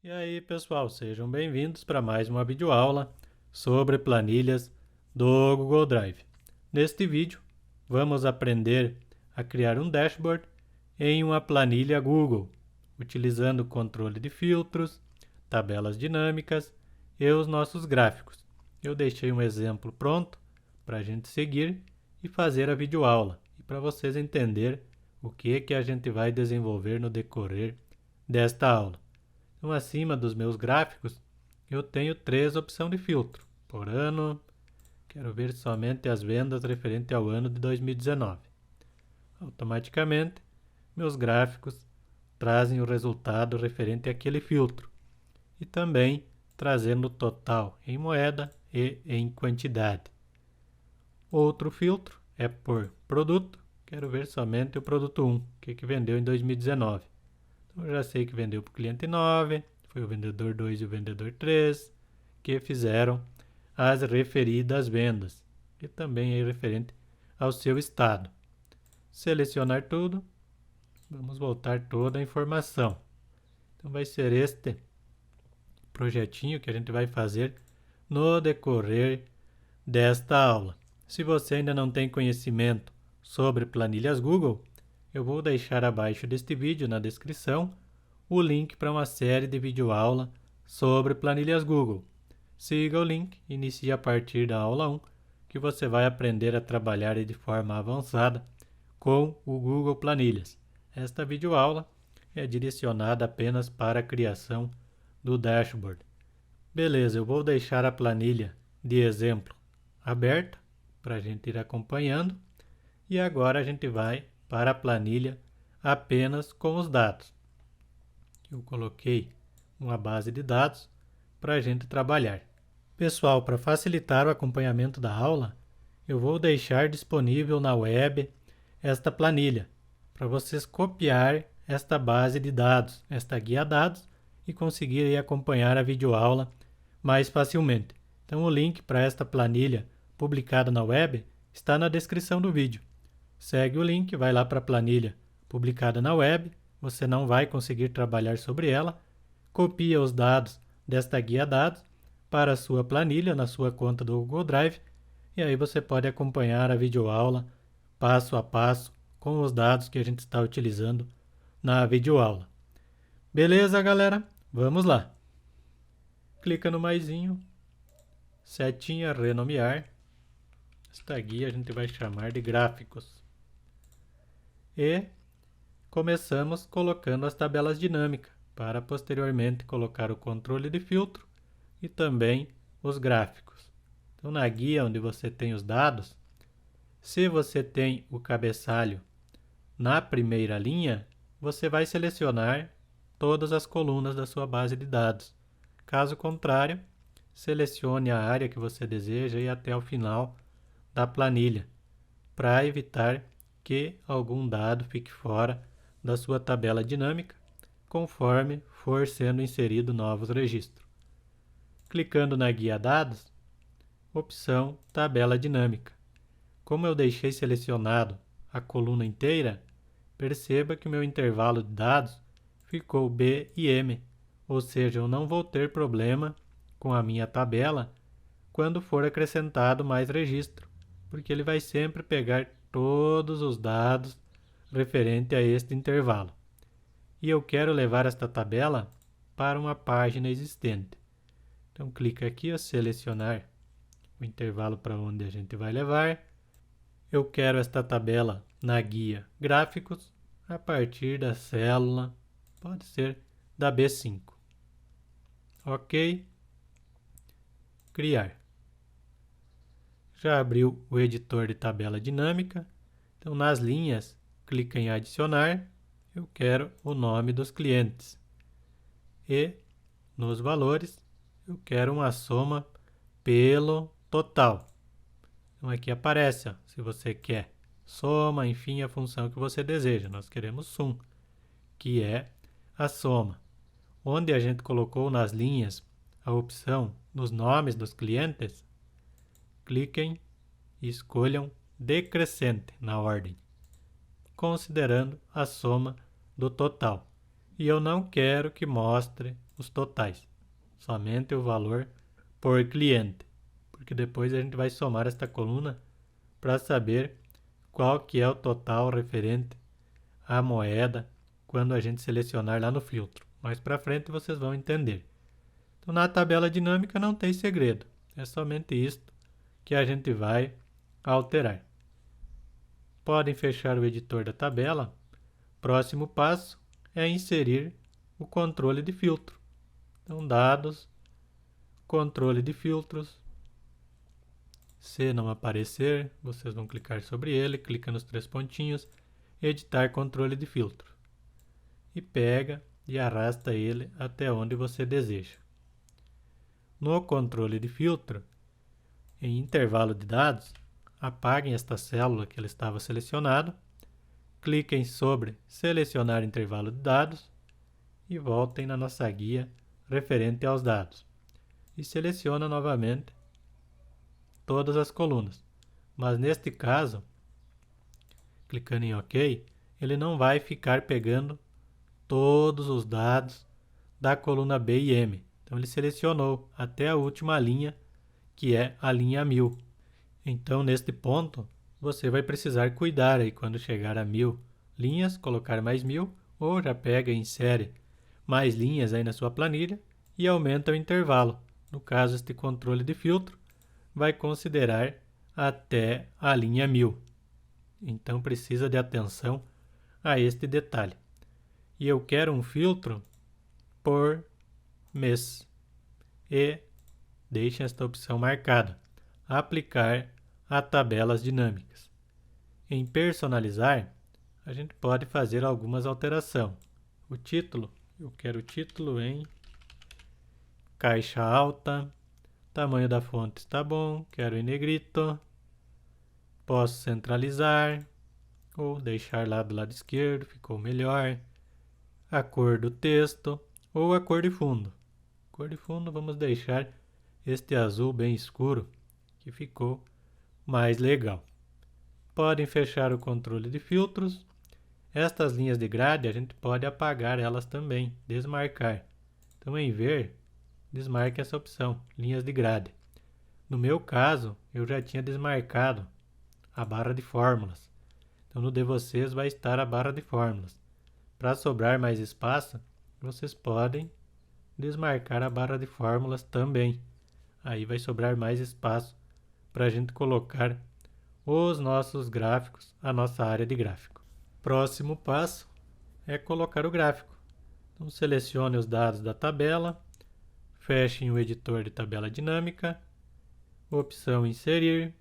E aí, pessoal, sejam bem-vindos para mais uma videoaula sobre planilhas do Google Drive. Neste vídeo, vamos aprender a criar um dashboard em uma planilha Google, utilizando o controle de filtros, tabelas dinâmicas e os nossos gráficos. Eu deixei um exemplo pronto para a gente seguir e fazer a videoaula, e para vocês entenderem o que a gente vai desenvolver no decorrer desta aula. Então, acima dos meus gráficos, eu tenho 3 opções de filtro. Por ano, quero ver somente as vendas referente ao ano de 2019. Automaticamente, meus gráficos trazem o resultado referente àquele filtro. E também trazendo o total em moeda e em quantidade. Outro filtro é por produto. Quero ver somente o produto 1, que vendeu em 2019. Eu já sei que vendeu para o cliente 9, foi o vendedor 2 e o vendedor 3, que fizeram as referidas vendas, e também é referente ao seu estado. Selecionar tudo, vamos voltar toda a informação. Então vai ser este projetinho que a gente vai fazer no decorrer desta aula. Se você ainda não tem conhecimento sobre planilhas Google, eu vou deixar abaixo deste vídeo, na descrição, o link para uma série de videoaula sobre planilhas Google. Siga o link e inicie a partir da aula 1, que você vai aprender a trabalhar de forma avançada com o Google Planilhas. Esta videoaula é direcionada apenas para a criação do dashboard. Beleza, eu vou deixar a planilha de exemplo aberta para a gente ir acompanhando. E agora a gente vai para a planilha apenas com os dados. Eu coloquei uma base de dados para a gente trabalhar. Pessoal, para facilitar o acompanhamento da aula, eu vou deixar disponível na web esta planilha, para vocês copiar esta base de dados, esta guia dados, e conseguirem acompanhar a videoaula mais facilmente. Então o link para esta planilha publicada na web está na descrição do vídeo. Segue o link, vai lá para a planilha publicada na web, você não vai conseguir trabalhar sobre ela, copia os dados desta guia dados para a sua planilha na sua conta do Google Drive, e aí você pode acompanhar a videoaula passo a passo com os dados que a gente está utilizando na videoaula. Beleza, galera? Vamos lá. Clica no maisinho, setinha, renomear. Esta guia a gente vai chamar de gráficos. E começamos colocando as tabelas dinâmicas, para posteriormente colocar o controle de filtro e também os gráficos. Então, na guia onde você tem os dados, se você tem o cabeçalho na primeira linha, você vai selecionar todas as colunas da sua base de dados. Caso contrário, selecione a área que você deseja e até o final da planilha, para evitar que algum dado fique fora da sua tabela dinâmica, conforme for sendo inserido novos registros. Clicando na guia dados, opção tabela dinâmica. Como eu deixei selecionado a coluna inteira, perceba que o meu intervalo de dados ficou B e M, ou seja, eu não vou ter problema com a minha tabela quando for acrescentado mais registro, porque ele vai sempre pegar todos os dados referente a este intervalo. E eu quero levar esta tabela para uma página existente. Então, clica aqui, a selecionar o intervalo para onde a gente vai levar. Eu quero esta tabela na guia gráficos a partir da célula, pode ser da B5. Ok. Criar. Já abriu o editor de tabela dinâmica. Então, nas linhas, clica em adicionar. Eu quero o nome dos clientes. E nos valores, eu quero uma soma pelo total. Então, aqui aparece, se você quer soma, enfim, a função que você deseja. Nós queremos sum, que é a soma. Onde a gente colocou nas linhas a opção dos nomes dos clientes, cliquem e escolham decrescente na ordem, considerando a soma do total. e eu não quero que mostre os totais, somente o valor por cliente, porque depois a gente vai somar esta coluna para saber qual que é o total referente à moeda quando a gente selecionar lá no filtro. Mais para frente vocês vão entender. Então, na tabela dinâmica não tem segredo, é somente isto que a gente vai alterar. Podem fechar o editor da tabela. Próximo passo é inserir o controle de filtro. Então, dados, controle de filtros. Se não aparecer, vocês vão clicar sobre ele, clica nos 3 pontinhos, editar controle de filtro. E pega e arrasta ele até onde você deseja. No controle de filtro, em intervalo de dados, apaguem esta célula que ele estava selecionado, cliquem sobre selecionar intervalo de dados e voltem na nossa guia referente aos dados. E seleciona novamente todas as colunas. Mas neste caso, clicando em OK, ele não vai ficar pegando todos os dados da coluna B e M. Então ele selecionou até a última linha, que é a linha 1000. Então neste ponto, você vai precisar cuidar aí quando chegar a 1000 linhas, colocar mais 1000, ou já pega e insere mais linhas aí na sua planilha e aumenta o intervalo. No caso, este controle de filtro vai considerar até a linha 1000. Então precisa de atenção a este detalhe. E eu quero um filtro por mês. E deixe esta opção marcada. Aplicar a tabelas dinâmicas. Em personalizar, a gente pode fazer algumas alterações. O título, eu quero o título em caixa alta. Tamanho da fonte está bom, quero em negrito. Posso centralizar ou deixar lá do lado esquerdo, ficou melhor. A cor do texto ou a cor de fundo. Cor de fundo vamos deixar este azul bem escuro, que ficou mais legal. Podem fechar o controle de filtros. Estas linhas de grade a gente pode apagar elas também, desmarcar. Então em ver, desmarque essa opção, linhas de grade. No meu caso, eu já tinha desmarcado a barra de fórmulas. Então no de vocês vai estar a barra de fórmulas. Para sobrar mais espaço, vocês podem desmarcar a barra de fórmulas também. Aí vai sobrar mais espaço para a gente colocar os nossos gráficos, a nossa área de gráfico. Próximo passo é colocar o gráfico. Então selecione os dados da tabela, fechem o editor de tabela dinâmica, opção inserir,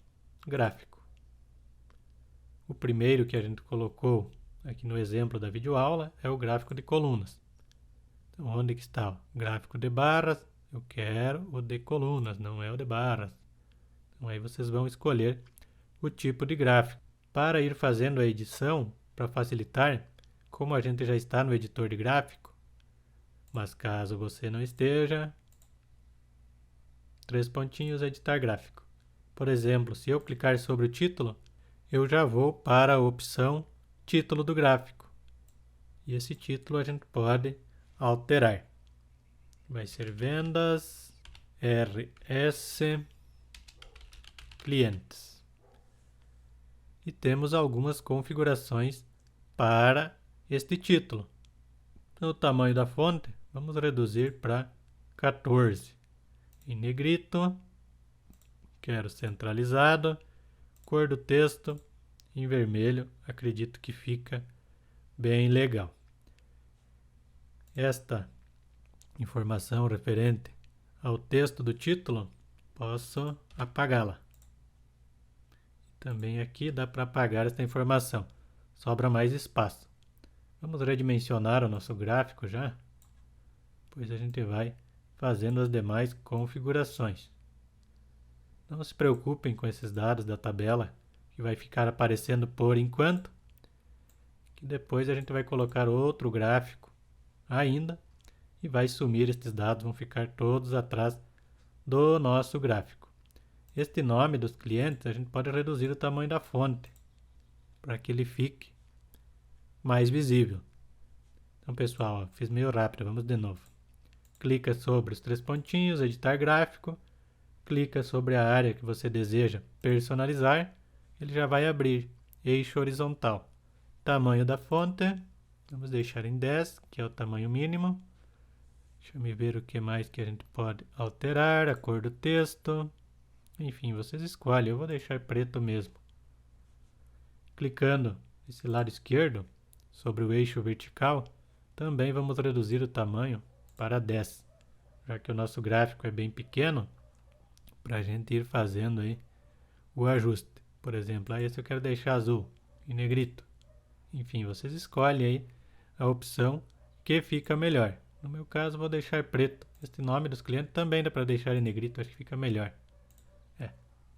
gráfico. O primeiro que a gente colocou aqui no exemplo da videoaula é o gráfico de colunas. Então, onde que está o gráfico de barras? Eu quero o de colunas, não é o de barras. Então, aí vocês vão escolher o tipo de gráfico. Para ir fazendo a edição, para facilitar, como a gente já está no editor de gráfico, mas caso você não esteja, 3 pontinhos, editar gráfico. Por exemplo, se eu clicar sobre o título, eu já vou para a opção título do gráfico. E esse título a gente pode alterar. Vai ser vendas RS clientes. E temos algumas configurações para este título. Então, o tamanho da fonte, vamos reduzir para 14. Em negrito, quero centralizado. Cor do texto, em vermelho, acredito que fica bem legal. Esta informação referente ao texto do título, posso apagá-la. Também aqui dá para apagar esta informação, sobra mais espaço. Vamos redimensionar o nosso gráfico já, pois a gente vai fazendo as demais configurações. Não se preocupem com esses dados da tabela, que vai ficar aparecendo por enquanto, que depois a gente vai colocar outro gráfico ainda, e vai sumir estes dados, vão ficar todos atrás do nosso gráfico. Este nome dos clientes, a gente pode reduzir o tamanho da fonte, para que ele fique mais visível. Então, pessoal, ó, fiz meio rápido, vamos de novo. Clica sobre os 3 pontinhos, editar gráfico, clica sobre a área que você deseja personalizar, ele já vai abrir eixo horizontal. Tamanho da fonte, vamos deixar em 10, que é o tamanho mínimo. Deixa eu ver o que mais que a gente pode alterar, a cor do texto. Enfim, vocês escolhem, eu vou deixar preto mesmo. Clicando nesse lado esquerdo, sobre o eixo vertical, também vamos reduzir o tamanho para 10, já que o nosso gráfico é bem pequeno, para a gente ir fazendo aí o ajuste. Por exemplo, esse eu quero deixar azul e negrito. Enfim, vocês escolhem aí a opção que fica melhor. No meu caso, vou deixar preto. Este nome dos clientes também dá para deixar em negrito, acho que fica melhor.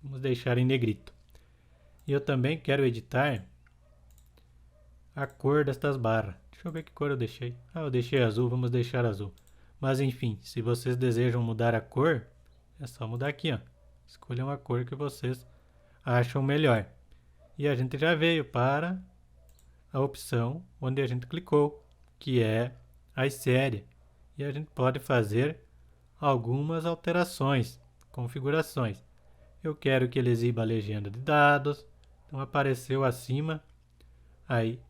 Vamos deixar em negrito. E eu também quero editar a cor destas barras. Deixa eu ver que cor eu deixei. Eu deixei azul, vamos deixar azul. Mas enfim, se vocês desejam mudar a cor, é só mudar aqui, ó. Escolham a cor que vocês acham melhor. E a gente já veio para a opção onde a gente clicou, que é a série. E a gente pode fazer algumas alterações, configurações. Eu quero que ele exiba a legenda de dados. Então apareceu acima aí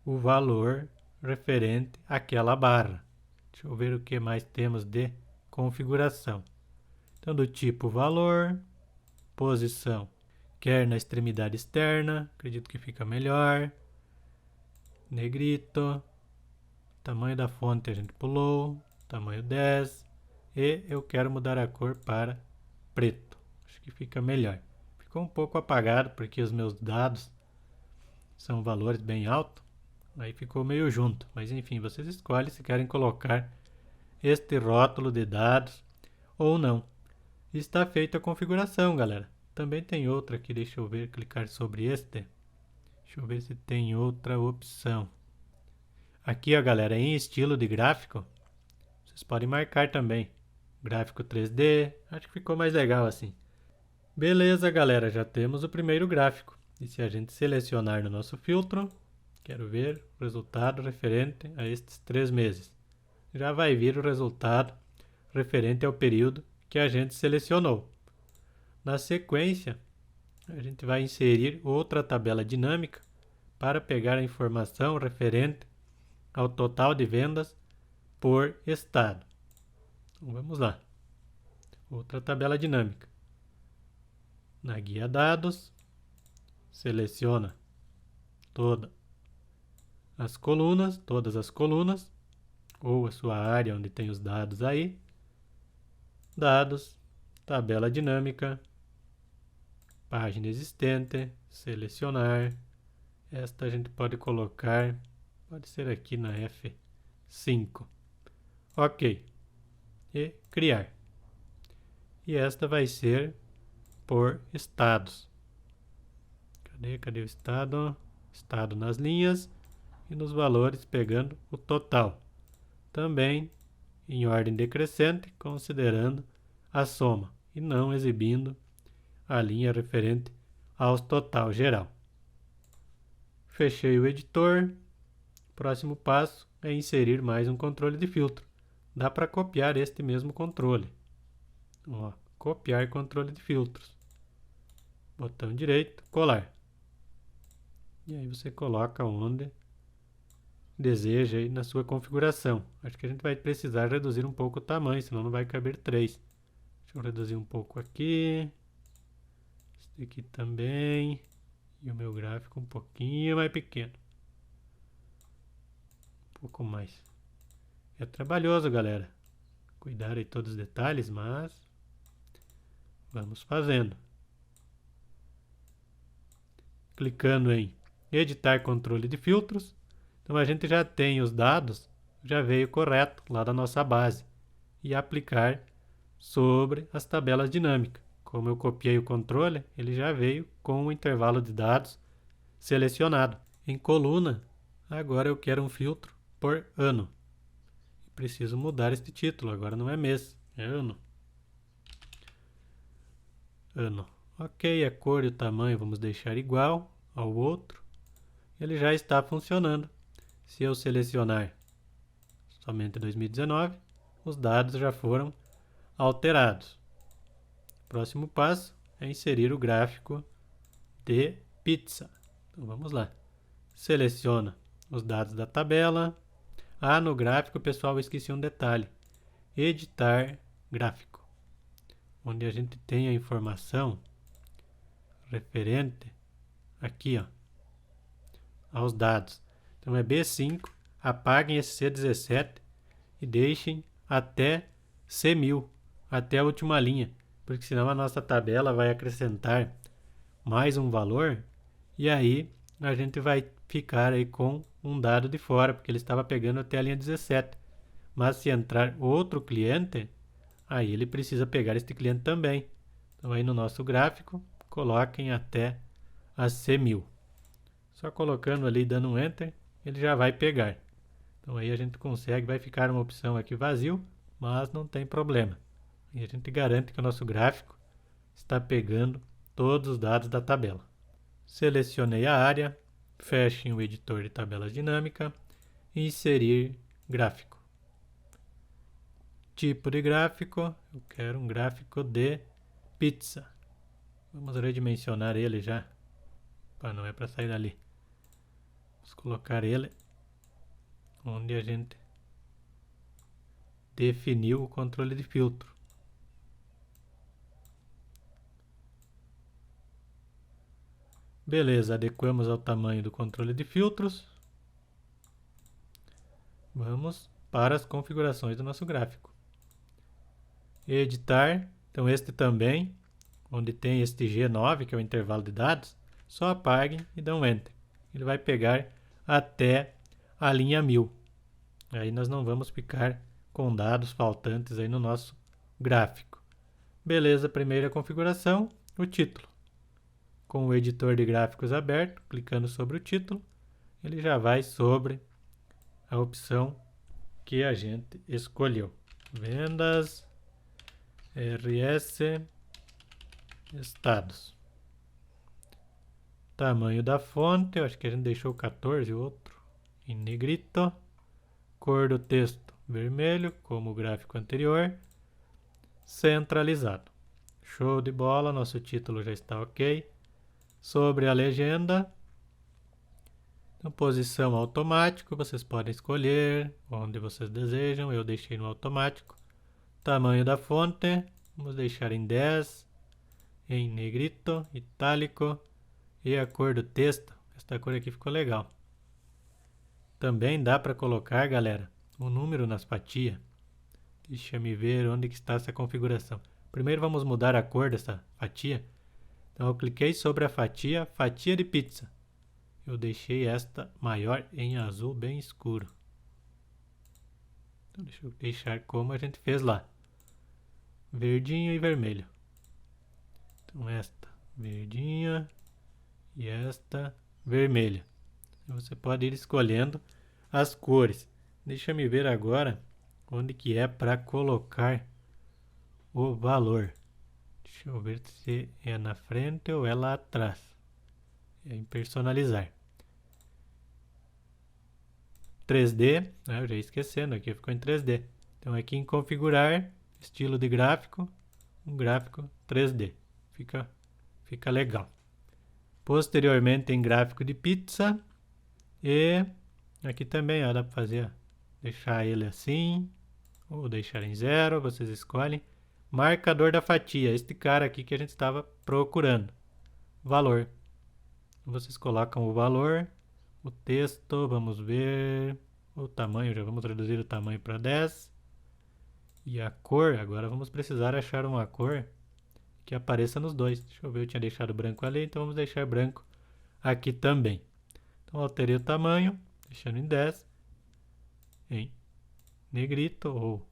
o valor referente àquela barra. Deixa eu ver o que mais temos de configuração. Então, do tipo valor, posição, quer na extremidade externa, acredito que fica melhor. Negrito, tamanho da fonte a gente pulou, tamanho 10. E eu quero mudar a cor para preto. Acho que fica melhor. Ficou um pouco apagado porque os meus dados são valores bem altos. Aí ficou meio junto, mas enfim, vocês escolhem se querem colocar este rótulo de dados ou não. Está feita a configuração, galera. Também tem outra aqui, deixa eu ver, clicar sobre este. Deixa eu ver se tem outra opção. Aqui, ó, galera, em estilo de gráfico, vocês podem marcar também. Gráfico 3D, acho que ficou mais legal assim. Beleza, galera, já temos o primeiro gráfico. E se a gente selecionar no nosso filtro, quero ver o resultado referente a estes 3 meses. Já vai vir o resultado referente ao período que a gente selecionou. Na sequência, a gente vai inserir outra tabela dinâmica para pegar a informação referente ao total de vendas por estado. Então, vamos lá. Outra tabela dinâmica. Na guia dados, seleciona todas as colunas, ou a sua área onde tem os dados aí. Dados, tabela dinâmica, página existente, selecionar. Esta a gente pode colocar, pode ser aqui na F5. Ok. E criar. E esta vai ser por estados. Cadê o estado? Estado nas linhas e nos valores pegando o total. Também em ordem decrescente, considerando a soma e não exibindo a linha referente ao total geral. Fechei o editor. Próximo passo é inserir mais um controle de filtro. Dá para copiar este mesmo controle. Ó, copiar controle de filtros. Botão direito, colar. E aí você coloca onde deseja aí na sua configuração. Acho que a gente vai precisar reduzir um pouco o tamanho, senão não vai caber 3. Deixa eu reduzir um pouco aqui. Este aqui também. E o meu gráfico um pouquinho mais pequeno. Um pouco mais. É trabalhoso, galera. Cuidar de todos os detalhes, mas vamos fazendo. Clicando em editar controle de filtros. Então a gente já tem os dados, já veio correto lá da nossa base. E aplicar sobre as tabelas dinâmicas. Como eu copiei o controle, ele já veio com o intervalo de dados selecionado. Em coluna, agora eu quero um filtro por ano. Preciso mudar este título, agora não é mês, é ano. Ano. Ok, a cor e o tamanho vamos deixar igual ao outro. Ele já está funcionando. Se eu selecionar somente 2019, os dados já foram alterados. Próximo passo é inserir o gráfico de pizza. Então vamos lá. Seleciona os dados da tabela. No gráfico, pessoal, eu esqueci um detalhe. Editar gráfico. Onde a gente tem a informação referente aqui, aos dados. Então é B5, apaguem esse C17 e deixem até C1000, até a última linha, porque senão a nossa tabela vai acrescentar mais um valor e aí a gente vai ficar aí com um dado de fora, porque ele estava pegando até a linha 17. Mas se entrar outro cliente, aí ele precisa pegar este cliente também. Então aí no nosso gráfico, coloquem até a C1000. Só colocando ali, dando um Enter, ele já vai pegar. Então aí a gente consegue, vai ficar uma opção aqui vazio, mas não tem problema. E a gente garante que o nosso gráfico está pegando todos os dados da tabela. Selecionei a área, fechem o editor de tabelas dinâmica e inserir gráfico. Tipo de gráfico, eu quero um gráfico de pizza. Vamos redimensionar ele já. Não é para sair dali. Vamos colocar ele onde a gente definiu o controle de filtro. Beleza, adequamos ao tamanho do controle de filtros. Vamos para as configurações do nosso gráfico. Editar, então este também, onde tem este G9, que é o intervalo de dados, só apaguem e dão Enter. Ele vai pegar até a linha 1000. Aí nós não vamos ficar com dados faltantes aí no nosso gráfico. Beleza, primeira configuração, o título. Com o editor de gráficos aberto, clicando sobre o título, ele já vai sobre a opção que a gente escolheu. Vendas, RS, estados. Tamanho da fonte, eu acho que a gente deixou 14, outro em negrito. Cor do texto, vermelho, como o gráfico anterior. Centralizado. Show de bola, nosso título já está ok. Sobre a legenda, então, posição automático, vocês podem escolher onde vocês desejam, eu deixei no automático. Tamanho da fonte, vamos deixar em 10, em negrito, itálico, e a cor do texto, esta cor aqui ficou legal. Também dá para colocar, galera, um número nas fatias. Deixa eu ver onde que está essa configuração. Primeiro vamos mudar a cor dessa fatia. Então eu cliquei sobre a fatia, fatia de pizza. Eu deixei esta maior em azul bem escuro. Então deixa eu deixar como a gente fez lá. Verdinho e vermelho. Então esta verdinha e esta vermelha. Você pode ir escolhendo as cores. Deixa eu ver agora onde que é para colocar o valor. Deixa eu ver se é na frente ou é lá atrás. É em personalizar. 3D, eu já ia esquecendo, aqui ficou em 3D. Então aqui em configurar, estilo de gráfico, um gráfico 3D. Fica legal. Posteriormente em gráfico de pizza. E aqui também dá para fazer, deixar ele assim, ou deixar em 0, vocês escolhem. Marcador da fatia, este cara aqui que a gente estava procurando. Valor. Vocês colocam o valor, o texto, vamos ver o tamanho, já vamos reduzir o tamanho para 10. E a cor, agora vamos precisar achar uma cor que apareça nos dois. Deixa eu ver, eu tinha deixado branco ali, então vamos deixar branco aqui também. Então alterei o tamanho, deixando em 10, em negrito ou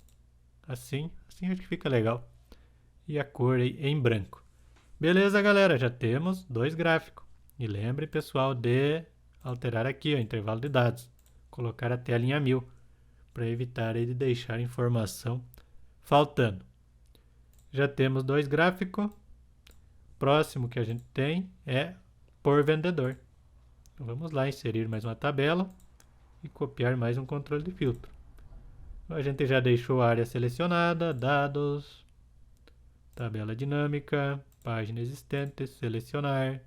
assim acho que fica legal. E a cor aí em branco. Beleza, galera, já temos dois gráficos. E lembre, pessoal, de alterar aqui o intervalo de dados. Colocar até a linha 1000, para evitar aí de deixar informação faltando. Já temos dois gráficos. Próximo que a gente tem é por vendedor. Então, vamos lá inserir mais uma tabela e copiar mais um controle de filtro. A gente já deixou a área selecionada, dados, tabela dinâmica, página existente, selecionar.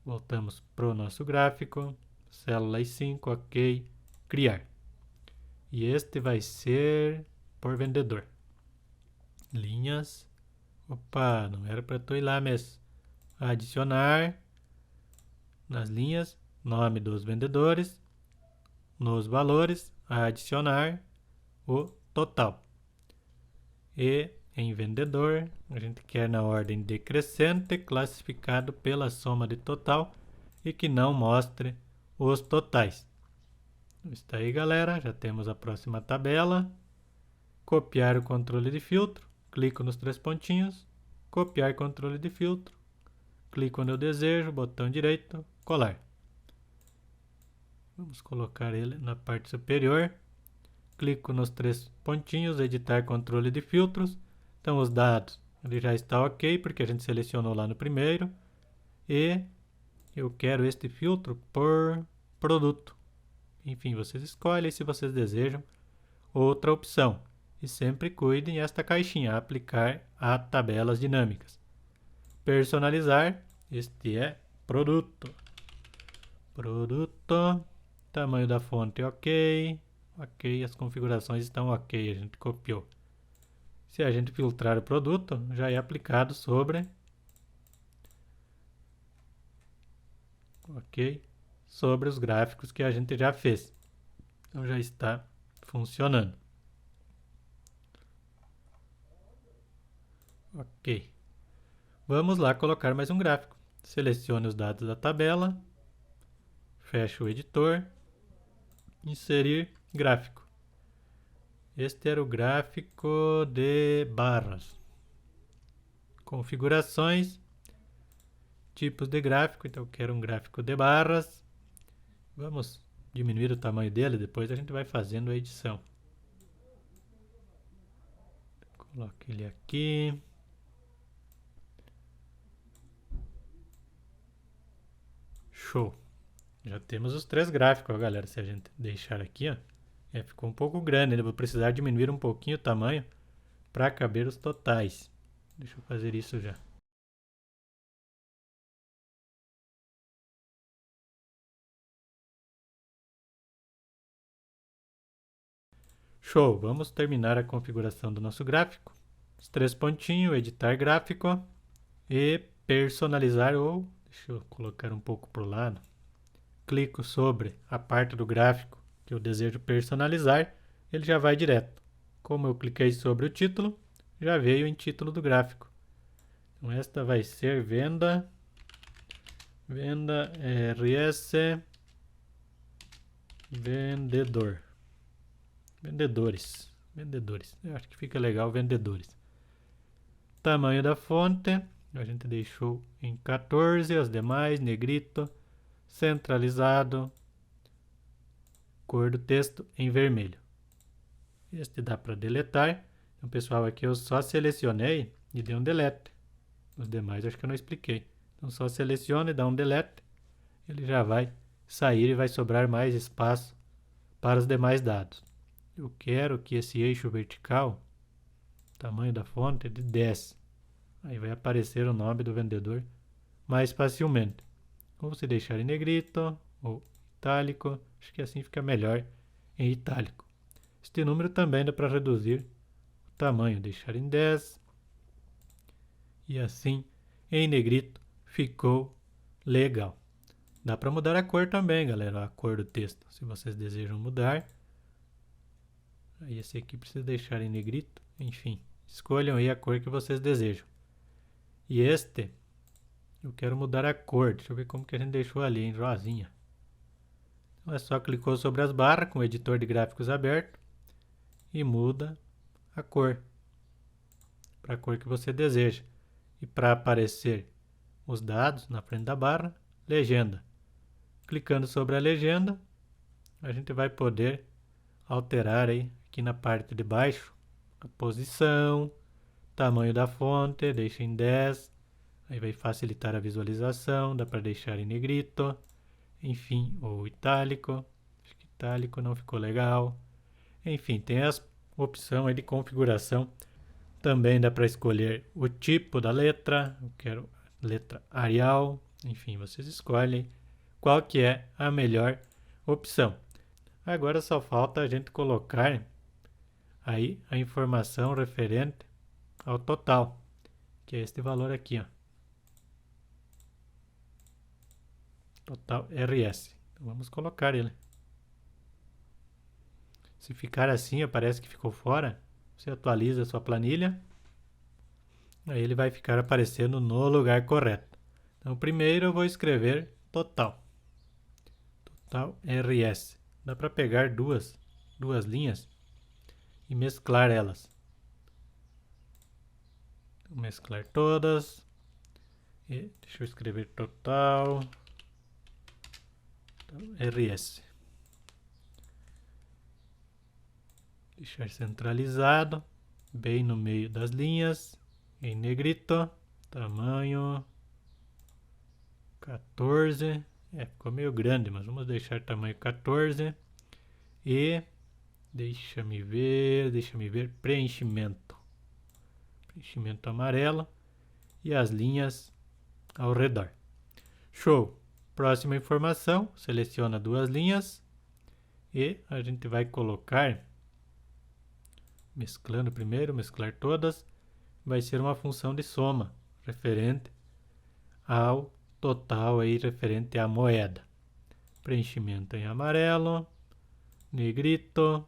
Voltamos para o nosso gráfico, célula I5, ok, criar. E este vai ser por vendedor. Linhas, opa, não era para tu ir lá mesmo. Adicionar nas linhas, nome dos vendedores, nos valores, adicionar o total. E em vendedor, a gente quer na ordem decrescente, classificado pela soma de total e que não mostre os totais. Está aí, galera, já temos a próxima tabela. Copiar o controle de filtro, clico nos 3 pontinhos, copiar controle de filtro, clico onde eu desejo, botão direito, colar. Vamos colocar ele na parte superior. Clico nos 3 pontinhos, editar controle de filtros. Então os dados, ele já está ok, porque a gente selecionou lá no primeiro. E eu quero este filtro por produto. Enfim, vocês escolhem se vocês desejam outra opção. E sempre cuidem esta caixinha, aplicar a tabelas dinâmicas. Personalizar, este é produto. Produto, tamanho da fonte ok. Ok, as configurações estão ok, a gente copiou. Se a gente filtrar o produto, já é aplicado sobre sobre os gráficos que a gente já fez. Então já está funcionando. Ok. Vamos lá colocar mais um gráfico. Selecione os dados da tabela, fecho o editor, inserir gráfico. Este era o gráfico de barras. Configurações, tipos de gráfico, então eu quero um gráfico de barras. Vamos diminuir o tamanho dele, depois a gente vai fazendo a edição. Coloque ele aqui. Show. Já temos os 3 gráficos, ó, galera. Se a gente deixar aqui, ó, ficou um pouco grande, né? Vou precisar diminuir um pouquinho o tamanho para caber os totais. Deixa eu fazer isso já. Show! Vamos terminar a configuração do nosso gráfico. Os 3 pontinhos, editar gráfico e personalizar ou, deixa eu colocar um pouco para o lado. Clico sobre a parte do gráfico que eu desejo personalizar, ele já vai direto. Como eu cliquei sobre o título, já veio em título do gráfico. Então esta vai ser venda RS vendedor. Vendedores. Eu acho que fica legal vendedores. Tamanho da fonte, a gente deixou em 14, as demais negrito, centralizado, cor do texto em vermelho. Este dá para deletar. Então, pessoal, aqui eu só selecionei e dei um delete. Os demais acho que eu não expliquei. Então, só seleciona e dá um delete. Ele já vai sair e vai sobrar mais espaço para os demais dados. Eu quero que esse eixo vertical, tamanho da fonte, é de 10. Aí vai aparecer o nome do vendedor mais facilmente. Ou se deixar em negrito ou itálico, acho que assim fica melhor em itálico. Este número também dá para reduzir o tamanho, deixar em 10. E assim, em negrito, ficou legal. Dá para mudar a cor também, galera, a cor do texto, se vocês desejam mudar. Aí esse aqui precisa deixar em negrito, enfim, escolham aí a cor que vocês desejam. E este, eu quero mudar a cor, deixa eu ver como que a gente deixou ali, em rosinha. Então é só clicou sobre as barras com o editor de gráficos aberto e muda a cor para a cor que você deseja. E para aparecer os dados na frente da barra, legenda. Clicando sobre a legenda, a gente vai poder alterar aí aqui na parte de baixo a posição, tamanho da fonte, deixa em 10, aí vai facilitar a visualização, dá para deixar em negrito, enfim, ou itálico, acho que itálico não ficou legal, Enfim, tem a opção aí de configuração. Também dá para escolher o tipo da letra. Eu quero letra Arial. Enfim, vocês escolhem qual que é a melhor opção. Agora só falta a gente colocar aí a informação referente ao total, que é este valor aqui, ó. Total RS. Então vamos colocar ele. Se ficar assim, parece que ficou fora, você atualiza a sua planilha, aí ele vai ficar aparecendo no lugar correto. Então primeiro eu vou escrever total. Total RS. Dá para pegar duas linhas e mesclar elas. Vou mesclar todas. E deixa eu escrever total RS. Deixar centralizado, bem no meio das linhas, em negrito, tamanho 14. Ficou meio grande, mas vamos deixar tamanho 14. E deixa-me ver, preenchimento. Preenchimento amarelo e as linhas ao redor. Show! Próxima informação, seleciona duas linhas e a gente vai colocar, mesclando primeiro, mesclar todas, vai ser uma função de soma referente ao total aí, referente à moeda. Preenchimento em amarelo, negrito,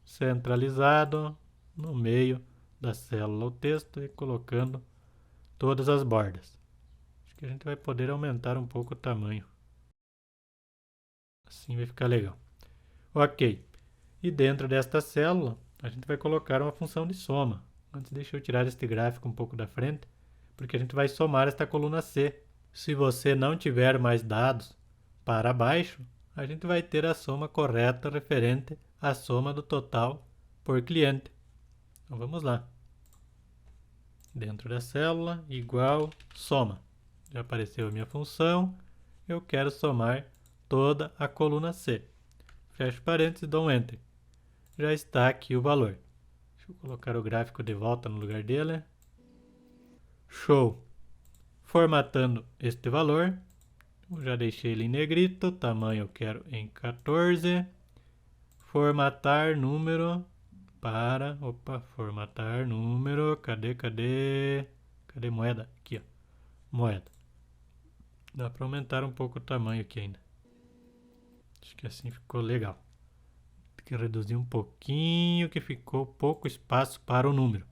centralizado, no meio da célula o texto e colocando todas as bordas. Acho que a gente vai poder aumentar um pouco o tamanho. Assim vai ficar legal. Ok. E dentro desta célula, a gente vai colocar uma função de soma. Antes, deixa eu tirar este gráfico um pouco da frente, porque a gente vai somar esta coluna C. Se você não tiver mais dados para baixo, a gente vai ter a soma correta referente à soma do total por cliente. Então vamos lá. Dentro da célula, igual, soma. Já apareceu a minha função. Eu quero somar toda a coluna C. Fecho parênteses e dou um Enter. Já está aqui o valor. Deixa eu colocar o gráfico de volta no lugar dele. Show! Formatando este valor. Eu já deixei ele em negrito. Tamanho eu quero em 14. Formatar número para... formatar número. Cadê moeda? Aqui, ó. Moeda. Dá para aumentar um pouco o tamanho aqui ainda. Acho que assim ficou legal. Tem que reduzir um pouquinho, que ficou pouco espaço para o número.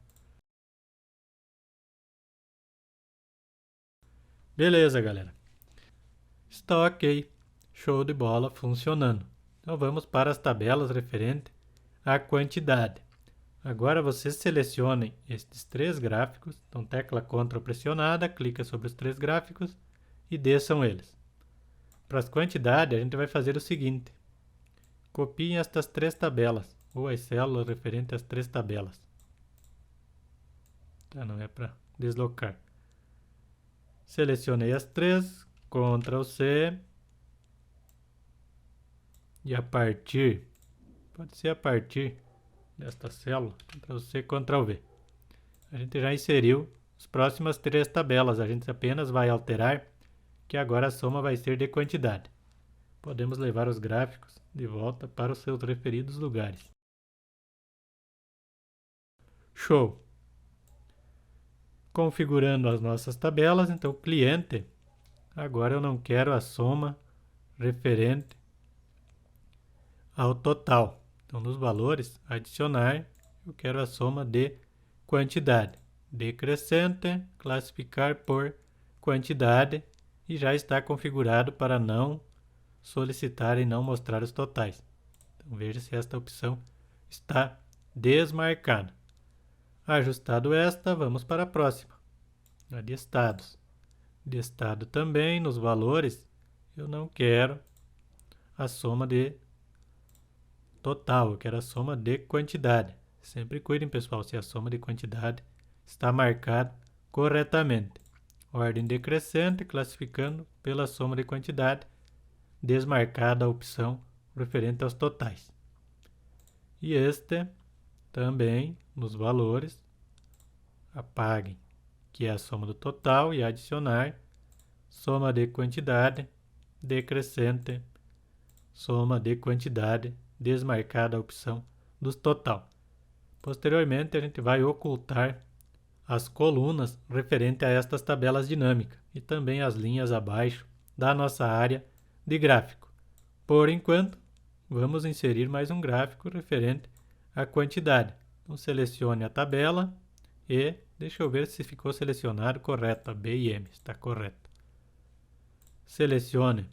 Beleza, galera. Está ok. Show de bola, funcionando. Então vamos para as tabelas referentes à quantidade. Agora vocês selecionem estes três gráficos. Então tecla Ctrl pressionada, clica sobre os três gráficos e desçam eles. Para as quantidades, a gente vai fazer o seguinte. Copiem estas três tabelas, ou as células referentes às três tabelas. Tá, não é para deslocar. Selecionei as três, Ctrl C, e a partir, pode ser a partir desta célula, Ctrl C, Ctrl V. A gente já inseriu as próximas três tabelas, a gente apenas vai alterar que agora a soma vai ser de quantidade. Podemos levar os gráficos de volta para os seus referidos lugares. Show! Configurando as nossas tabelas, então cliente, agora eu não quero a soma referente ao total. Então nos valores, adicionar, eu quero a soma de quantidade. Decrescente, classificar por quantidade e já está configurado para não solicitar e não mostrar os totais. Então veja se esta opção está desmarcada. Ajustado esta, vamos para a próxima. A de estados. De estado também, nos valores, eu não quero a soma de total, eu quero a soma de quantidade. Sempre cuidem, pessoal, se a soma de quantidade está marcada corretamente. Ordem decrescente, classificando pela soma de quantidade, desmarcada a opção referente aos totais. E este também nos valores, apaguem, que é a soma do total, e adicionar soma de quantidade decrescente, soma de quantidade, desmarcada a opção do total. Posteriormente, a gente vai ocultar as colunas referente a estas tabelas dinâmicas e também as linhas abaixo da nossa área de gráfico. Por enquanto, vamos inserir mais um gráfico referente à quantidade. Então, selecione a tabela e deixa eu ver se ficou selecionado correto. A B e M está correto. Selecione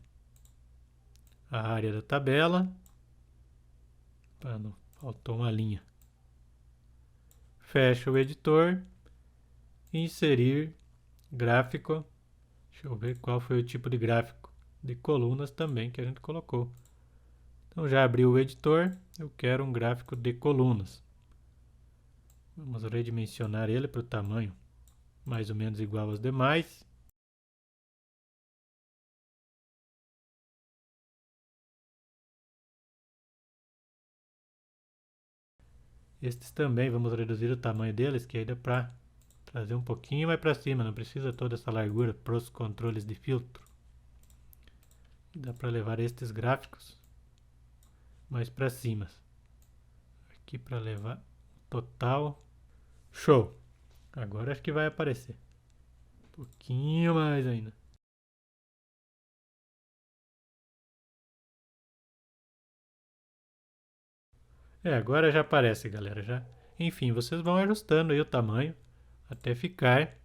a área da tabela. Não, faltou uma linha. Fecha o editor. Inserir gráfico. Deixa eu ver qual foi o tipo de gráfico. De colunas também que a gente colocou. Então já abriu o editor. Eu quero um gráfico de colunas. Vamos redimensionar ele para o tamanho mais ou menos igual aos demais. Estes também vamos reduzir o tamanho deles, que aí dá para trazer um pouquinho mais para cima, não precisa toda essa largura para os controles de filtro. Dá para levar estes gráficos mais para cima. Aqui para levar o total. Show! Agora acho que vai aparecer. Um pouquinho mais ainda. Agora já aparece, galera. Já. Enfim, vocês vão ajustando aí o tamanho até ficar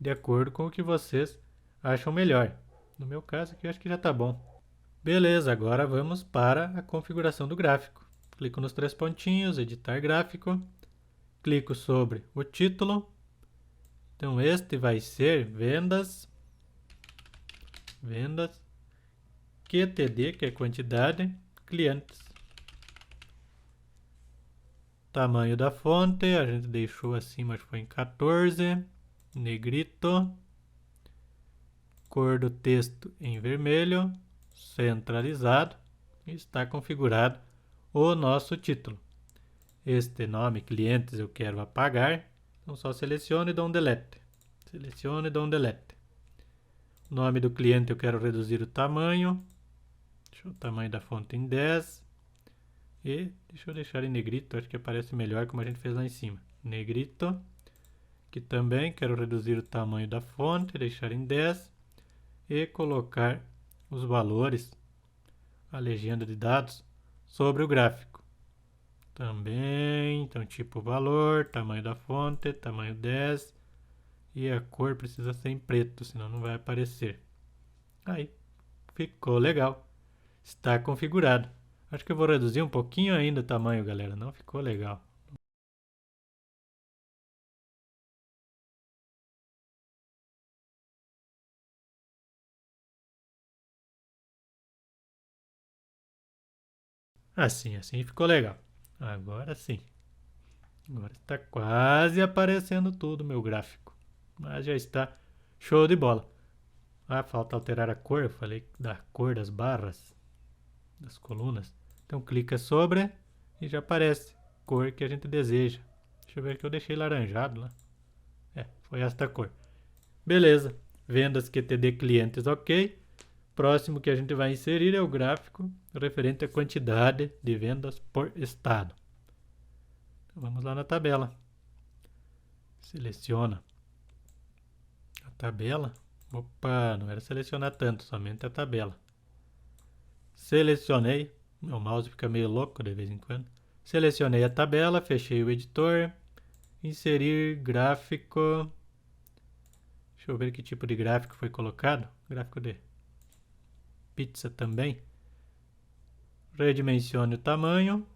de acordo com o que vocês acham melhor. No meu caso aqui, eu acho que já está bom. Beleza, agora vamos para a configuração do gráfico. Clico nos 3 pontinhos, editar gráfico. Clico sobre o título. Então, este vai ser vendas. Vendas. QTD, que é quantidade. Clientes. Tamanho da fonte, a gente deixou assim, mas foi em 14. Negrito. Cor do texto em vermelho. Centralizado. E está configurado o nosso título. Este nome, clientes, eu quero apagar. Então, só selecione e dou um delete. Selecione e dou um delete. O nome do cliente eu quero reduzir o tamanho. Deixa o tamanho da fonte em 10. E deixa eu deixar em negrito, acho que aparece melhor como a gente fez lá em cima. Negrito. Aqui também quero reduzir o tamanho da fonte, deixar em 10. E colocar os valores, a legenda de dados, sobre o gráfico. Também, então tipo valor, tamanho da fonte, tamanho 10. E a cor precisa ser em preto, senão não vai aparecer. Aí, ficou legal. Está configurado. Acho que eu vou reduzir um pouquinho ainda o tamanho, galera. Não ficou legal. Assim ficou legal. Agora sim. Agora está quase aparecendo tudo meu gráfico. Mas já está show de bola. Ah, falta alterar a cor. Eu falei da cor das barras, das colunas. Então clica sobre e já aparece a cor que a gente deseja. Deixa eu ver que eu deixei laranjado lá. Foi esta cor. Beleza. Vendas QTD clientes, ok. Próximo que a gente vai inserir é o gráfico referente à quantidade de vendas por estado. Então, vamos lá na tabela. Seleciona a tabela. Opa, não era selecionar tanto, somente a tabela. Selecionei. Meu mouse fica meio louco de vez em quando. Selecionei a tabela, fechei o editor. Inserir gráfico. Deixa eu ver que tipo de gráfico foi colocado. Gráfico de pizza também. Redimensione o tamanho.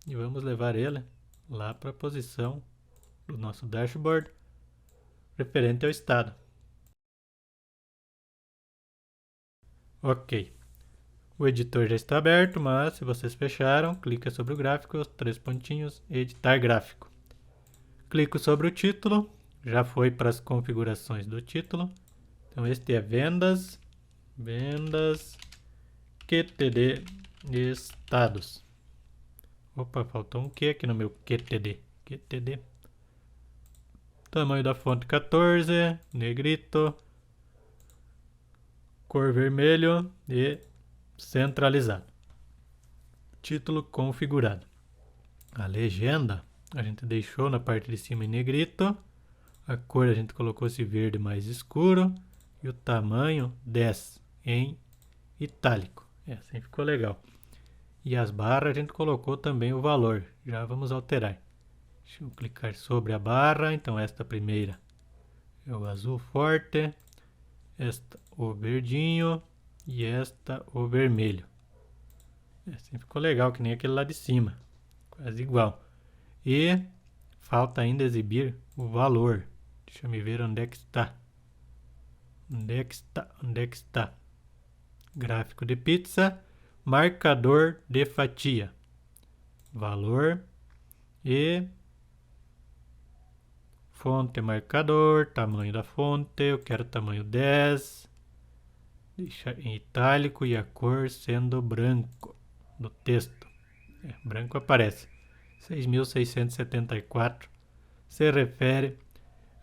E vamos levar ele lá para a posição do nosso dashboard referente ao estado. Ok. O editor já está aberto, mas se vocês fecharam, clica sobre o gráfico, os 3 pontinhos, editar gráfico. Clico sobre o título, já foi para as configurações do título. Então este é vendas QTD estados. Opa, faltou um Q aqui no meu QTD. QTD. Tamanho da fonte 14, negrito, cor vermelho e centralizado. Título configurado. A legenda a gente deixou na parte de cima em negrito. A cor a gente colocou esse verde mais escuro. E o tamanho 10 em itálico. Assim ficou legal. E as barras a gente colocou também o valor. Já vamos alterar. Deixa eu clicar sobre a barra. Então esta primeira é o azul forte. Esta o verdinho. E esta o vermelho. Assim ficou legal, que nem aquele lá de cima. Quase igual. E falta ainda exibir o valor. Deixa eu ver onde é que está. Onde é que está? Onde é que está? Gráfico de pizza. Marcador de fatia. Valor. E fonte marcador. Tamanho da fonte. Eu quero tamanho 10. Deixar em itálico e a cor sendo branco do texto. Branco aparece. 6.674 se refere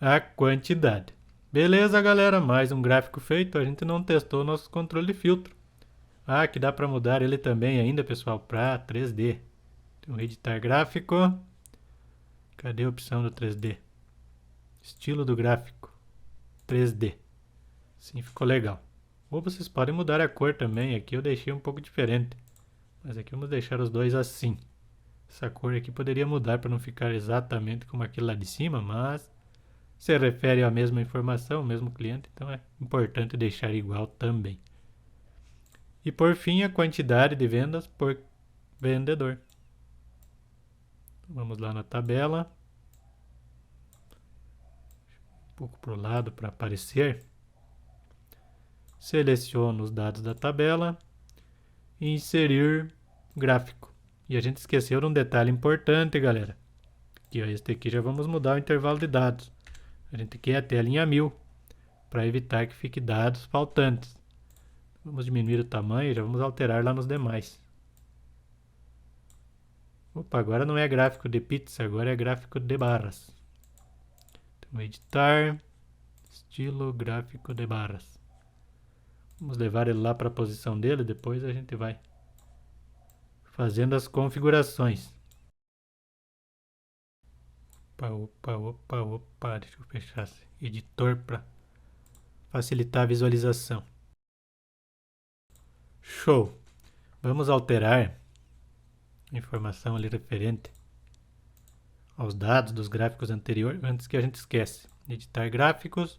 à quantidade. Beleza, galera? Mais um gráfico feito. A gente não testou o nosso controle de filtro. Que dá para mudar ele também ainda, pessoal, para 3D. Então, editar gráfico. Cadê a opção do 3D? Estilo do gráfico. 3D. Assim ficou legal. Ou vocês podem mudar a cor também. Aqui eu deixei um pouco diferente. Mas aqui vamos deixar os dois assim. Essa cor aqui poderia mudar para não ficar exatamente como aquele lá de cima, mas se refere à mesma informação, ao mesmo cliente, então é importante deixar igual também. E por fim, a quantidade de vendas por vendedor. Vamos lá na tabela. Um pouco para o lado para aparecer. Seleciono os dados da tabela. E inserir gráfico. E a gente esqueceu de um detalhe importante, galera. Que este aqui já vamos mudar o intervalo de dados. A gente quer até a linha 1000, para evitar que fique dados faltantes. Vamos diminuir o tamanho e já vamos alterar lá nos demais. Opa, agora não é gráfico de pizza, agora é gráfico de barras. Então, editar, estilo gráfico de barras. Vamos levar ele lá para a posição dele, depois a gente vai fazendo as configurações. Opa, deixa eu fechar esse editor para facilitar a visualização. Show! Vamos alterar a informação ali referente aos dados dos gráficos anteriores, antes que a gente esquece. Editar gráficos.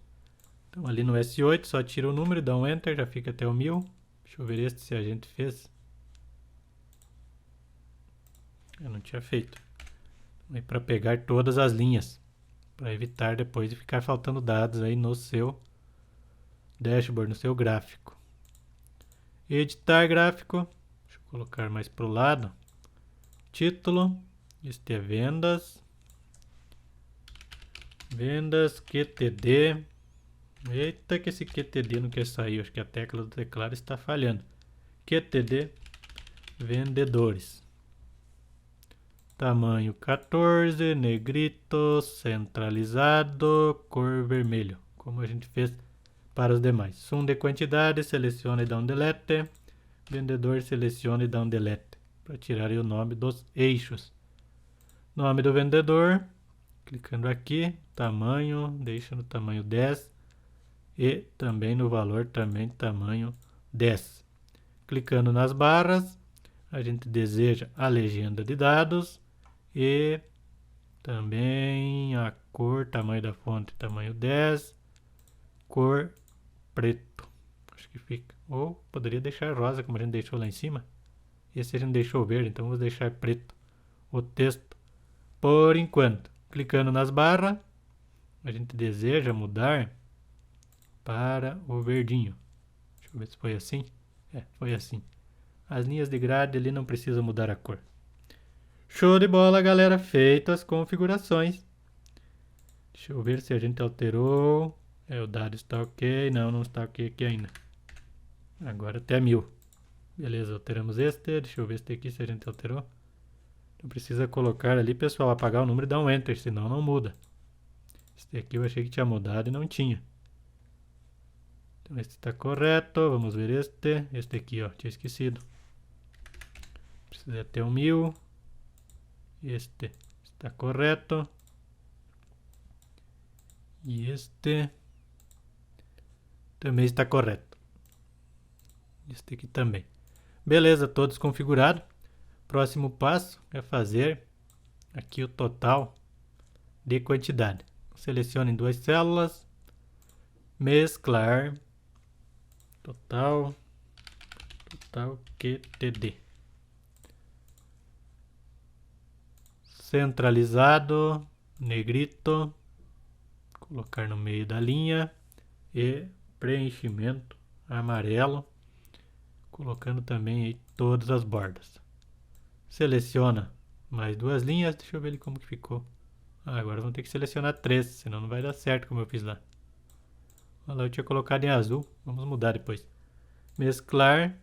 Então ali no S8 só tira o número, dá um Enter, já fica até o 1000. Deixa eu ver este se a gente fez. Eu não tinha feito. Aí para pegar todas as linhas, para evitar depois de ficar faltando dados aí no seu dashboard, no seu gráfico. Editar gráfico. Deixa eu colocar mais para o lado. Título. Este é vendas. Vendas QTD. Eita, que esse QTD não quer sair. Acho que a tecla do teclado está falhando. QTD vendedores. Tamanho 14, negrito, centralizado, cor vermelho, como a gente fez para os demais. Sum de quantidade, selecione e dá um delete. Vendedor, selecione e dá um delete, para tirar o nome dos eixos. Nome do vendedor, clicando aqui, tamanho, deixa no tamanho 10 e também no valor, também tamanho 10. Clicando nas barras, a gente deseja a legenda de dados e também a cor, tamanho da fonte, tamanho 10, cor preto, acho que fica, ou poderia deixar rosa como a gente deixou lá em cima. Esse a gente deixou verde, então vamos deixar preto o texto por enquanto. Clicando nas barras, a gente deseja mudar para o verdinho. Deixa eu ver se foi assim. Foi assim. As linhas de grade ali não precisa mudar a cor. Show de bola, galera. Feitas as configurações. Deixa eu ver se a gente alterou. O dado está ok. Não está ok aqui ainda. Agora até 1000. Beleza, alteramos este. Deixa eu ver este aqui se a gente alterou. Então precisa colocar ali, pessoal, apagar o número e dar um Enter, senão não muda. Esse aqui eu achei que tinha mudado e não tinha. Então este está correto, vamos ver este. Este aqui, ó, tinha esquecido. Precisa ter 1000. Este está correto. E este também está correto. Este aqui também. Beleza, todos configurados. Próximo passo é fazer aqui o total de quantidade. Selecione 2 células. Mesclar. Total QTD. Centralizado. Negrito. Colocar no meio da linha. E preenchimento amarelo. Colocando também aí todas as bordas. Seleciona mais 2 linhas. Deixa eu ver ali como que ficou. Agora vamos ter que selecionar 3, senão não vai dar certo como eu fiz lá. Olha lá, eu tinha colocado em azul. Vamos mudar depois. Mesclar.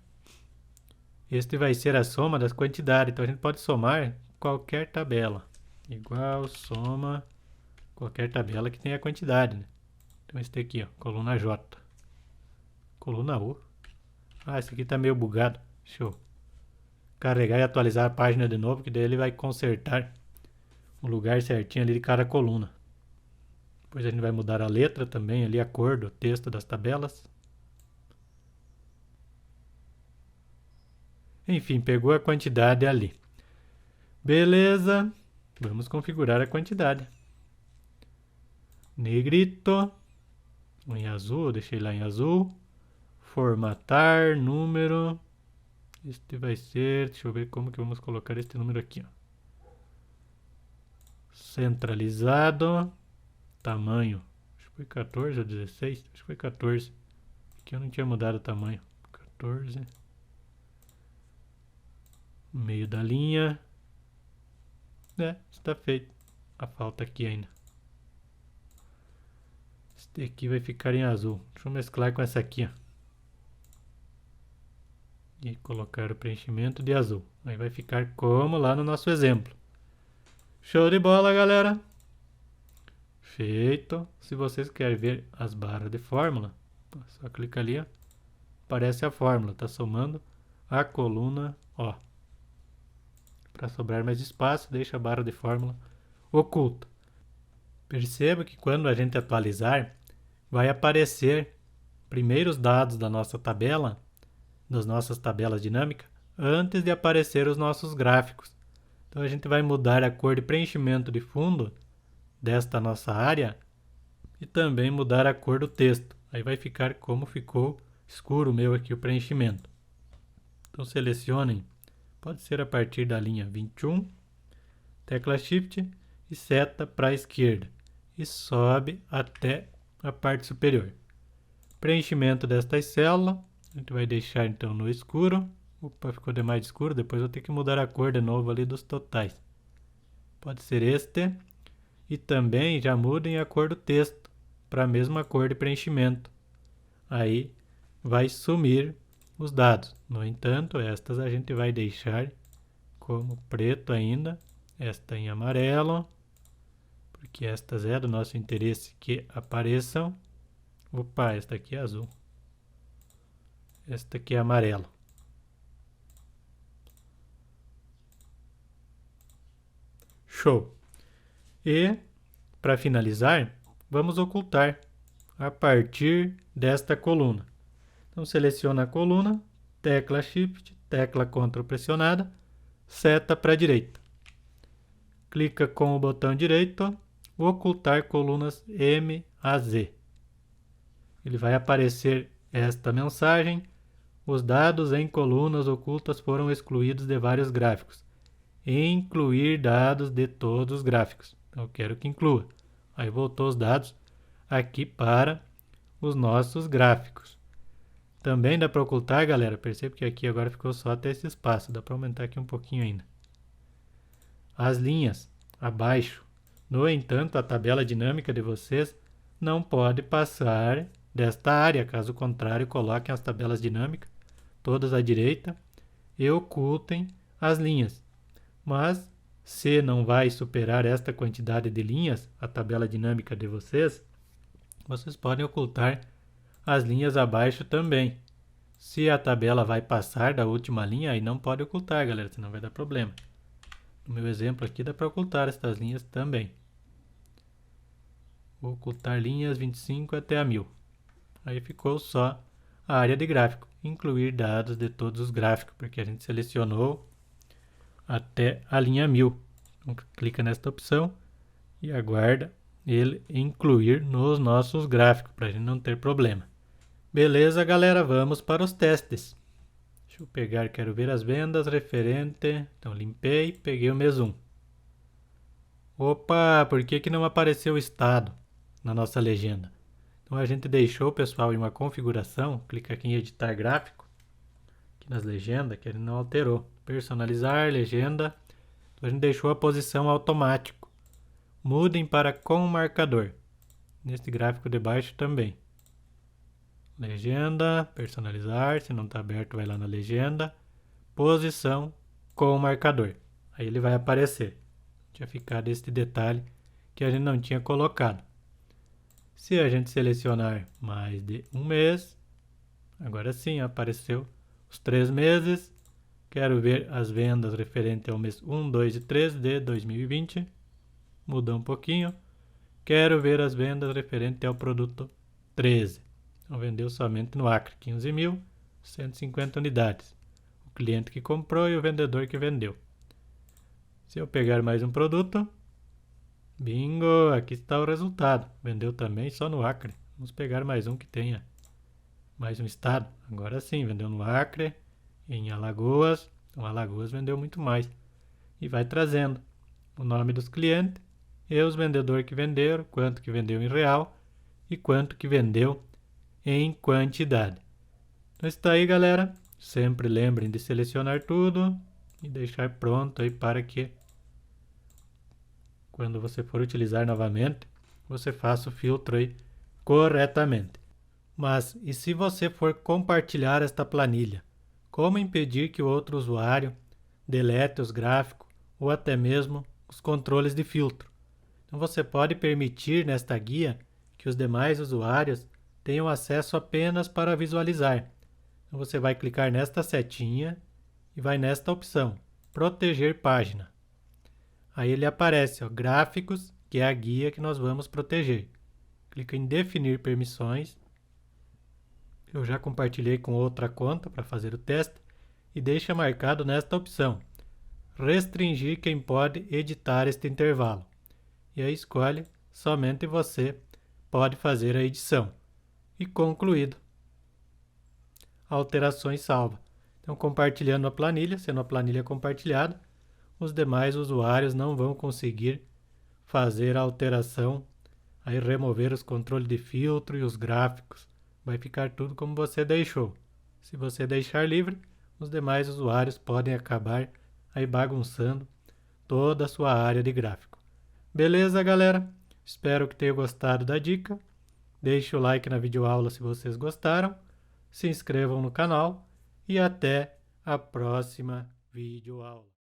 Este vai ser a soma das quantidades. Então a gente pode somar qualquer tabela. Igual soma qualquer tabela que tenha a quantidade, né? Então este aqui, ó, coluna J. Coluna U. Esse aqui tá meio bugado. Deixa eu carregar e atualizar a página de novo, que daí ele vai consertar o lugar certinho ali de cada coluna. Depois a gente vai mudar a letra também, ali a cor do texto das tabelas. Enfim, pegou a quantidade ali. Beleza. Vamos configurar a quantidade. Negrito. Em azul, deixei lá em azul. Formatar, número. Este vai ser, deixa eu ver como que vamos colocar este número aqui, ó. Centralizado. Tamanho. Acho que foi 14 ou 16. Acho que foi 14. Aqui eu não tinha mudado o tamanho. 14. Meio da linha. Está feito. A falta aqui ainda. Este aqui vai ficar em azul. Deixa eu mesclar com essa aqui, ó. E colocar o preenchimento de azul. Aí vai ficar como lá no nosso exemplo. Show de bola, galera! Feito. Se vocês querem ver as barras de fórmula, só clica ali, ó. Aparece a fórmula. Está somando a coluna, ó. Para sobrar mais espaço, deixa a barra de fórmula oculta. Perceba que quando a gente atualizar, vai aparecer primeiro os dados da nossa tabela, das nossas tabelas dinâmicas, antes de aparecer os nossos gráficos. Então a gente vai mudar a cor de preenchimento de fundo desta nossa área e também mudar a cor do texto. Aí vai ficar como ficou escuro o meu aqui o preenchimento. Então selecionem, pode ser a partir da linha 21, tecla Shift e seta para a esquerda e sobe até a parte superior. Preenchimento destas células, a gente vai deixar então no escuro. Opa, ficou demais escuro, depois vou ter que mudar a cor de novo ali dos totais. Pode ser este. E também já mudem a cor do texto para a mesma cor de preenchimento. Aí vai sumir os dados. No entanto, estas a gente vai deixar como preto ainda. Esta em amarelo, porque estas é do nosso interesse que apareçam. Opa, esta aqui é azul. Esta aqui é amarelo. Show! E, para finalizar, vamos ocultar a partir desta coluna. Então, seleciona a coluna, tecla Shift, tecla Ctrl pressionada, seta para a direita. Clica com o botão direito, ocultar colunas M a Z. Ele vai aparecer esta mensagem: os dados em colunas ocultas foram excluídos de vários gráficos. Incluir dados de todos os gráficos. Então, eu quero que inclua. Aí voltou os dados aqui para os nossos gráficos. Também dá para ocultar, galera. Percebe que aqui agora ficou só até esse espaço. Dá para aumentar aqui um pouquinho ainda. As linhas abaixo. No entanto, a tabela dinâmica de vocês não pode passar desta área. Caso contrário, coloquem as tabelas dinâmicas todas à direita e ocultem as linhas. Mas se não vai superar esta quantidade de linhas, a tabela dinâmica de vocês, vocês podem ocultar as linhas abaixo também. Se a tabela vai passar da última linha, aí não pode ocultar, galera, senão vai dar problema. No meu exemplo aqui dá para ocultar estas linhas também. Vou ocultar linhas 25 até a 1000. Aí ficou só a área de gráfico, incluir dados de todos os gráficos, porque a gente selecionou até a linha 1000. Então, clica nesta opção e aguarda ele incluir nos nossos gráficos, para a gente não ter problema. Beleza, galera, vamos para os testes. Deixa eu pegar, quero ver as vendas, referente. Então, limpei, peguei o mês 1. Opa, por que não apareceu o estado na nossa legenda? Então, a gente deixou, pessoal, em uma configuração. Clica aqui em editar gráfico. Aqui nas legendas, que ele não alterou. Personalizar, legenda. Então, a gente deixou a posição automático. Mudem para com marcador. Neste gráfico de baixo também. Legenda, personalizar, se não está aberto vai lá na legenda, posição com marcador, aí ele vai aparecer. Tinha ficado este detalhe que a gente não tinha colocado. Se a gente selecionar mais de um mês, agora sim apareceu os 3 meses, quero ver as vendas referente ao mês 1, 2 e 3 de 2020, mudou um pouquinho, quero ver as vendas referente ao produto 13. Então, vendeu somente no Acre, 15.150 unidades. O cliente que comprou e o vendedor que vendeu. Se eu pegar mais um produto, bingo, aqui está o resultado. Vendeu também só no Acre. Vamos pegar mais um que tenha mais um estado. Agora sim, vendeu no Acre, em Alagoas. Então, Alagoas vendeu muito mais. E vai trazendo o nome dos clientes e os vendedores que venderam, quanto que vendeu em real e quanto que vendeu em quantidade. Então está aí, galera. Sempre lembrem de selecionar tudo e deixar pronto aí para que quando você for utilizar novamente, você faça o filtro aí corretamente. Mas e se você for compartilhar esta planilha? Como impedir que o outro usuário delete os gráficos ou até mesmo os controles de filtro? Então você pode permitir nesta guia que os demais usuários tenham acesso apenas para visualizar. Então você vai clicar nesta setinha e vai nesta opção, proteger página. Aí ele aparece, ó, gráficos, que é a guia que nós vamos proteger. Clica em definir permissões. Eu já compartilhei com outra conta para fazer o teste e deixa marcado nesta opção, restringir quem pode editar este intervalo. E aí escolhe, somente você pode fazer a edição. E concluído. Alterações salva. Então, compartilhando a planilha, sendo a planilha compartilhada, os demais usuários não vão conseguir fazer a alteração, aí remover os controles de filtro e os gráficos. Vai ficar tudo como você deixou. Se você deixar livre, os demais usuários podem acabar aí bagunçando toda a sua área de gráfico. Beleza, galera? Espero que tenham gostado da dica. Deixe o like na videoaula se vocês gostaram, se inscrevam no canal e até a próxima videoaula.